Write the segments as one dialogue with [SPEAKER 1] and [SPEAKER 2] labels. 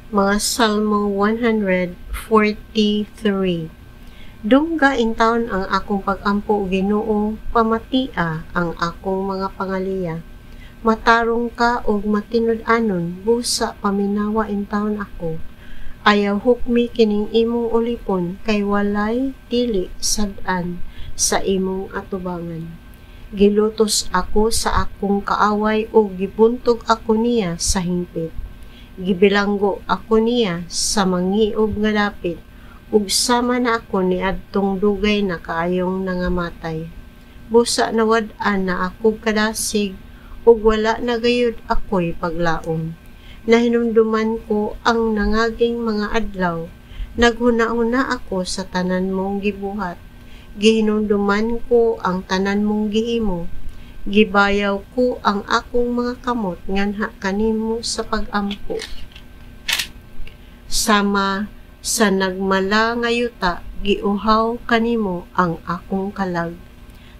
[SPEAKER 1] Mga Salmo 143. Dungga in taon ang akong pag-ampo, Ginoo, pamatia ang akong mga pangaliya. Matarong ka og matinud-anon, busa paminawa in taon ako. Ayaw hukmi kining imong ulipon, kay walay dili sad-an sa imong atubangan. Gilutos ako sa akong kaaway ug gibuntog ako niya sa hingpit. Gibilanggo ako niya sa mangiog nga dapit, ug sama na ako ni adtong dugay na kaayong nangamatay. Busa nawad-an na ako kadasig, ug wala na gayud ako'y paglaom. Nahinumduman ko ang nangaging mga adlaw, naghuna-una ako sa tanan mong gibuhat. Gihinumduman ko ang tanan mong gihimo, gibayaw ko ang akong mga kamot nganha kanimo sa pag-ampo. Sama sa nagmala nga yuta, giuhaw kanimo ang akong kalag.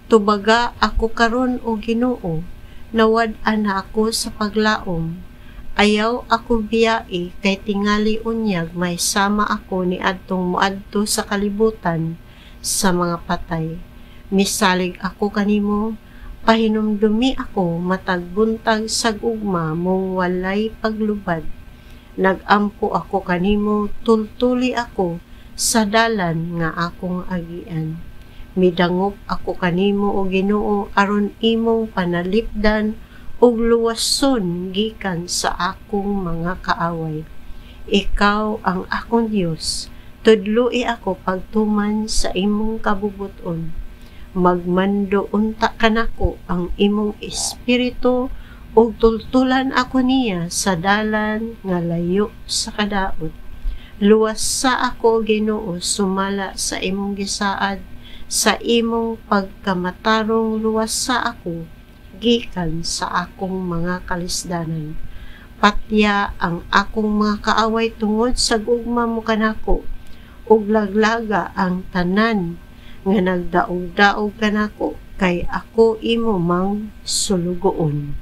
[SPEAKER 1] Tubaga ako karon o Ginoo, nawad-an na ako sa paglaom. Ayaw ako biyai, kay tingali unyag may sama ako ni adtong moadto sa kalibutan sa mga patay. Misalig ako kanimo, pahinumdumi ako matag buntag sa ugma mong walay paglubad. Nagampo ako kanimo, tultuli ako sa dalan nga akong agian. Midangop ako kanimo o Ginoo, aron imong panalipdan ug luwason gikan sa akong mga kaaway. Ikaw ang akong Dios, tudloi ako pagtuman sa imong kabubuton. Magmando unta kanako ang imong espiritu, ug tultulan ako niya sa dalan nga layo sa kadaot. Luwas sa ako, Ginoo, sumala sa imong gisaad, sa imong pagkamatarong luwas sa ako, gikan sa akong mga kalisdanan. Patya ang akong mga kaaway tungod sa gugma mo kanako, ug laglaga ang tanan nga nagdaog-daog kanako, kay ako imo mang sulugoon.